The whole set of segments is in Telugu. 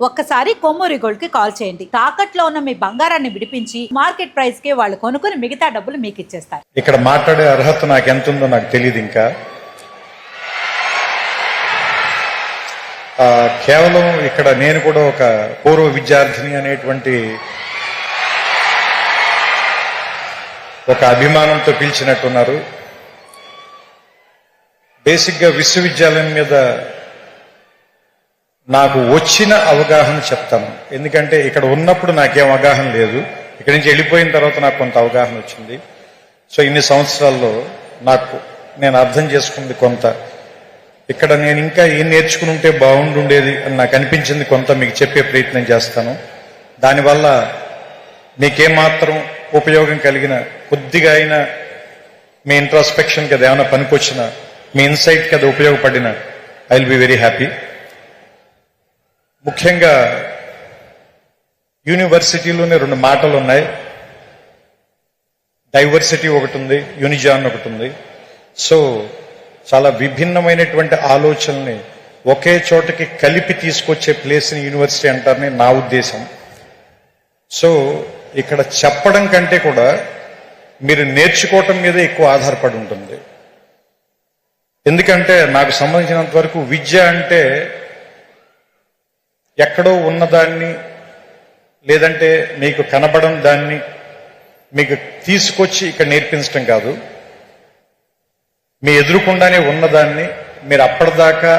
ఒక్కసారి కొమ్మూరి గోల్డ్ కి కాల్ చేయండి. తాకట్లో ఉన్న మీ బంగారాన్ని విడిపించి మార్కెట్ ప్రైస్ కి వాళ్ళు కొనుక్కుని మిగతా డబ్బులు మీకు ఇచ్చేస్తారు. ఇక్కడ మాట్లాడే అర్హత నాకు ఎంత ఉందో నాకు తెలియదు. ఇంకా కేవలం ఇక్కడ నేను కూడా ఒక పూర్వ విద్యార్థిని అనేటువంటి ఒక అభిమానంతో పిలిచినట్టున్నారు. బేసిక్గా విశ్వవిద్యాలయం మీద నాకు వచ్చిన అవగాహన చెప్తాను. ఎందుకంటే ఇక్కడ ఉన్నప్పుడు నాకేం అవగాహన లేదు. ఇక్కడి నుంచి వెళ్ళిపోయిన తర్వాత నాకు కొంత అవగాహన వచ్చింది. సో ఇన్ని సంవత్సరాల్లో నేను అర్థం చేసుకుంది కొంత. ఇక్కడ నేను ఇంకా ఏం నేర్చుకుని ఉంటే బాగుండుండేది అని నాకు అనిపించింది కొంత మీకు చెప్పే ప్రయత్నం చేస్తాను. దానివల్ల మీకేమాత్రం ఉపయోగం కలిగిన కొద్దిగా అయినా మీ ఇంట్రాస్పెక్షన్కి అది ఏమైనా పనికొచ్చిన మీ ఇన్సైట్కి అది ఉపయోగపడిన I will be very happy. ముఖ్యంగా యూనివర్సిటీలోనే రెండు మాటలు ఉన్నాయి. డైవర్సిటీ ఒకటి ఉంది, యూనిజాన్ ఒకటి ఉంది. సో చాలా విభిన్నమైనటువంటి ఆలోచనల్ని ఒకే చోటకి కలిపి తీసుకొచ్చే ప్లేస్ని యూనివర్సిటీ అంటారని నా ఉద్దేశం. సో ఇక్కడ చెప్పడం కంటే కూడా మీరు నేర్చుకోవటం మీద ఎక్కువ ఆధారపడి ఉంటుంది. ఎందుకంటే నాకు సంబంధించినంత వరకు విద్య అంటే ఎక్కడో ఉన్నదాన్ని లేదంటే మీకు కనబడం దాన్ని మీకు తీసుకొచ్చి ఇక్కడ నేర్పించడం కాదు. మీ ఎదురుకుండానే ఉన్నదాన్ని మీరు అప్పటిదాకా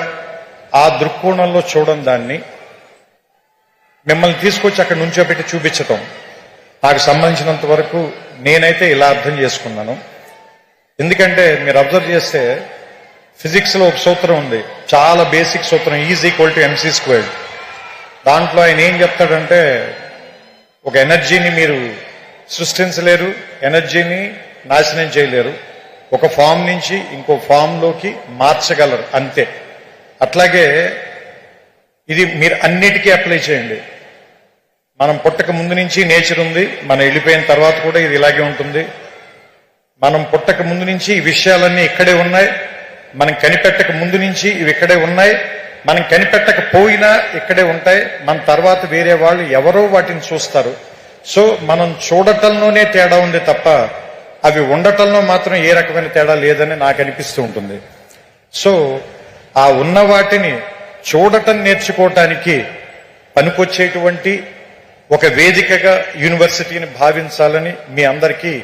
ఆ దృక్కోణంలో చూడడం దాన్ని మిమ్మల్ని తీసుకొచ్చి అక్కడ నుంచోబెట్టి చూపించటం నాకు సంబంధించినంత వరకు నేనైతే ఇలా అర్థం చేసుకున్నాను. ఎందుకంటే మీరు అబ్జర్వ్ చేస్తే ఫిజిక్స్లో ఒక సూత్రం ఉంది, చాలా బేసిక్ సూత్రం, E=mc². దాంట్లో ఆయన ఏం చెప్తాడంటే ఒక ఎనర్జీని మీరు సృష్టించలేరు, ఎనర్జీని నాశనం చేయలేరు, ఒక ఫామ్ నుంచి ఇంకో ఫామ్లోకి మార్చగలరు అంతే. అట్లాగే ఇది మీరు అన్నిటికీ అప్లై చేయండి. మనం పుట్టక ముందు నుంచి నేచర్ ఉంది, మనం వెళ్ళిపోయిన తర్వాత కూడా ఇది ఇలాగే ఉంటుంది. మనం పుట్టక ముందు నుంచి ఈ విషయాలన్నీ ఇక్కడే ఉన్నాయి, మనం కనిపెట్టక ముందు నుంచి ఇవి ఇక్కడే ఉన్నాయి, మనం కనిపెట్టకపోయినా ఇక్కడే ఉంటాయి. మన తర్వాత వేరే వాళ్ళు ఎవరో వాటిని చూస్తారు. సో మనం చూడటంలోనే తేడా ఉంది తప్ప అవి ఉండటంలో మాత్రం ఏ రకమైన తేడా లేదని నాకు అనిపిస్తూ ఉంటుంది. సో ఆ ఉన్న వాటిని చూడటం నేర్చుకోవటానికి పనికొచ్చేటువంటి ఒక వేదికగా యూనివర్సిటీని భావించాలని మీ అందరికీ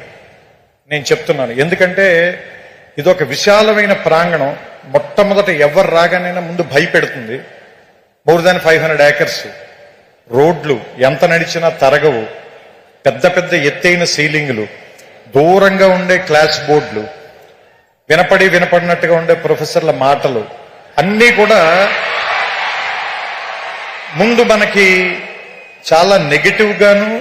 నేను చెప్తున్నాను. ఎందుకంటే ఇది ఒక విశాలమైన ప్రాంగణం. మొట్టమొదట ఎవరు రాగానైనా ముందు భయపెడుతుంది. మోర్ దాన్ 500 acres, రోడ్లు ఎంత నడిచినా తరగవు, పెద్ద పెద్ద ఎత్తైన సీలింగులు, దూరంగా ఉండే క్లాస్ బోర్డులు, వినపడినట్టుగా ఉండే ప్రొఫెసర్ల మాటలు అన్నీ కూడా ముందు మనకి చాలా నెగటివ్ గాను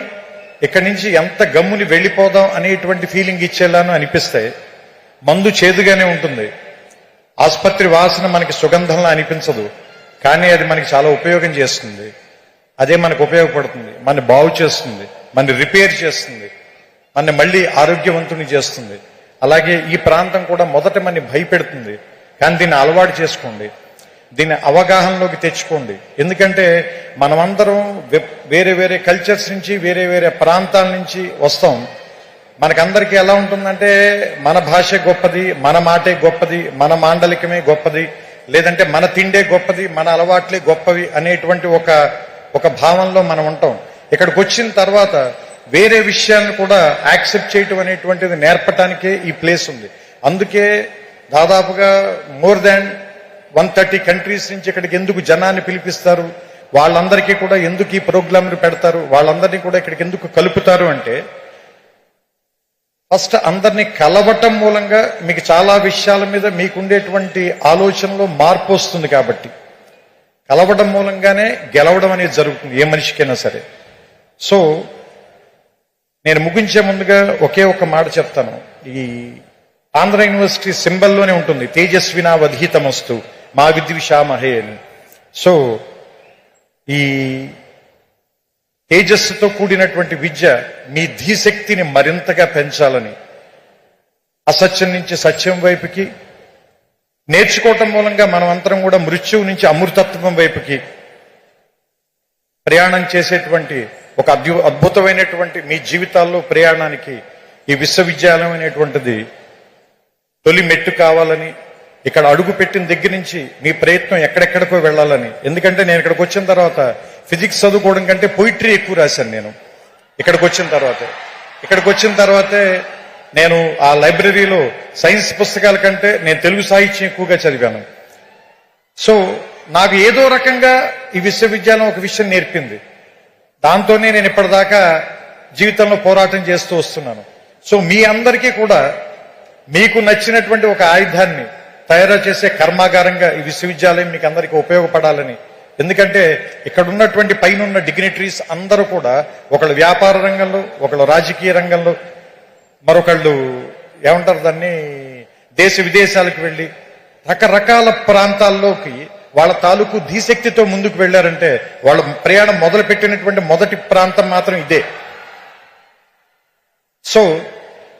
ఇక్కడి నుంచి ఎంత గమ్ముని వెళ్ళిపోదాం అనేటువంటి ఫీలింగ్ ఇచ్చేలాను అనిపిస్తాయి. మందు చేదుగానే ఉంటుంది, ఆసుపత్రి వాసన మనకి సుగంధంలా అనిపించదు, కానీ అది మనకి చాలా ఉపయోగం చేస్తుంది. అదే మనకు ఉపయోగపడుతుంది, మన బాగు చేస్తుంది, మన రిపేర్ చేస్తుంది, మన మళ్ళీ ఆరోగ్యవంతుని చేస్తుంది. అలాగే ఈ ప్రాంతం కూడా మొదట మన భయపెడుతుంది, కానీ దీన్ని అలవాటు చేసుకోండి, దీన్ని అవగాహనలోకి తెచ్చుకోండి. ఎందుకంటే మనమందరం వేరే వేరే కల్చర్స్ నుంచి వేరే వేరే ప్రాంతాల నుంచి వస్తాం. మనకందరికీ ఎలా ఉంటుందంటే మన భాష గొప్పది, మన మాటే గొప్పది, మన మాండలికమే గొప్పది, లేదంటే మన తిండే గొప్పది, మన అలవాట్లే గొప్పవి అనేటువంటి ఒక భావంలో మనం ఉంటాం. ఇక్కడికి వచ్చిన తర్వాత వేరే విషయాలను కూడా యాక్సెప్ట్ చేయటం అనేటువంటిది నేర్పటానికే ఈ ప్లేస్ ఉంది. అందుకే దాదాపుగా మోర్ దాన్ 130 కంట్రీస్ నుంచి ఇక్కడికి ఎందుకు జనాన్ని పిలిపిస్తారు, వాళ్ళందరికీ కూడా ఎందుకు ఈ ప్రోగ్రాంలు పెడతారు, వాళ్ళందరినీ కూడా ఇక్కడికి ఎందుకు కలుపుతారు అంటే ఫస్ట్ అందరినీ కలవటం మూలంగా మీకు చాలా విషయాల మీద మీకుండేటువంటి ఆలోచనలో మార్పు వస్తుంది. కాబట్టి కలవడం మూలంగానే గెలవడం అనేది జరుగుతుంది ఏ మనిషికైనా సరే. సో నేను ముగించే ముందుగా ఒకే ఒక మాట చెప్తాను. ఈ ఆంధ్ర యూనివర్సిటీ సింబల్లోనే ఉంటుంది, తేజస్వినా వధీతమస్తు మా విద్విషామహే అని. సో ఈ తేజస్సుతో కూడినటువంటి విద్య మీ ధీశక్తిని మరింతగా పెంచాలని, అసత్యం నుంచి సత్యం వైపుకి నేర్చుకోవటం మూలంగా మనం అందరం కూడా మృత్యువు నుంచి అమృతత్వం వైపుకి ప్రయాణం చేసేటువంటి ఒక అద్భుతమైనటువంటి మీ జీవితాల్లో ప్రయాణానికి ఈ విశ్వవిద్యాలయం అనేటువంటిది తొలి మెట్టు కావాలని, ఇక్కడ అడుగు పెట్టిన దగ్గర నుంచి మీ ప్రయత్నం ఎక్కడెక్కడికో వెళ్ళాలని. ఎందుకంటే నేను ఇక్కడికి వచ్చిన తర్వాత ఫిజిక్స్ చదువుకోవడం కంటే పొయిట్రీ ఎక్కువ రాశాను నేను. ఇక్కడికి వచ్చిన తర్వాతే నేను ఆ లైబ్రరీలో సైన్స్ పుస్తకాల కంటే నేను తెలుగు సాహిత్యం ఎక్కువగా చదివాను. సో నాకు ఏదో రకంగా ఈ విశ్వవిద్యాలయం ఒక విషయం నేర్పింది. దాంతోనే నేను ఇప్పటిదాకా జీవితంలో పోరాటం చేస్తూ వస్తున్నాను. సో మీ అందరికీ కూడా మీకు నచ్చినటువంటి ఒక ఆయుధాన్ని తయారు చేసే కర్మాగారంగా ఈ విశ్వవిద్యాలయం మీకు అందరికీ ఉపయోగపడాలని. ఎందుకంటే ఇక్కడ ఉన్నటువంటి పైన ఉన్న డిగ్నిటరీస్ అందరూ కూడా ఒకళ్ళు వ్యాపార రంగంలో, ఒకళ్ళు రాజకీయ రంగంలో, మరొకళ్ళు ఏమంటారు దాన్ని దేశ విదేశాలకు వెళ్ళి రకరకాల ప్రాంతాల్లోకి వాళ్ళ తాలూకు ధీశక్తితో ముందుకు వెళ్లారంటే వాళ్ళ ప్రయాణం మొదలు పెట్టినటువంటి మొదటి ప్రాంతం మాత్రం ఇదే. సో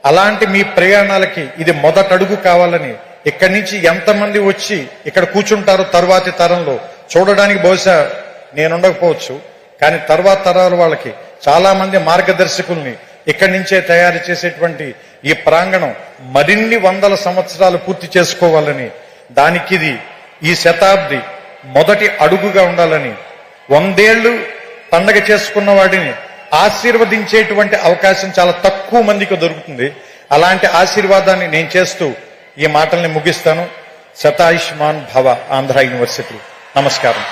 అలాంటి మీ ప్రయాణాలకి ఇది మొదటడుగు కావాలని, ఇక్కడి నుంచి ఎంతమంది వచ్చి ఇక్కడ కూర్చుంటారో తరువాతి తరంలో చూడడానికి బహుశా నేనుండకపోవచ్చు, కానీ తర్వాత తరాల వాళ్ళకి చాలా మంది మార్గదర్శకుల్ని ఇక్కడి నుంచే తయారు చేసేటువంటి ఈ ప్రాంగణం మరిన్ని వందల సంవత్సరాలు పూర్తి చేసుకోవాలని, దానికి ఇది ఈ శతాబ్ది మొదటి అడుగుగా ఉండాలని, 100 ఏళ్లు పండగ చేసుకున్న వాడిని ఆశీర్వదించేటువంటి అవకాశం చాలా తక్కువ మందికి దొరుకుతుంది. అలాంటి ఆశీర్వాదాన్ని నేను చేస్తూ ఈ మాటల్ని ముగిస్తాను. శతాయుష్మాన్ భవ, ఆంధ్ర యూనివర్సిటీ. నమస్కారం.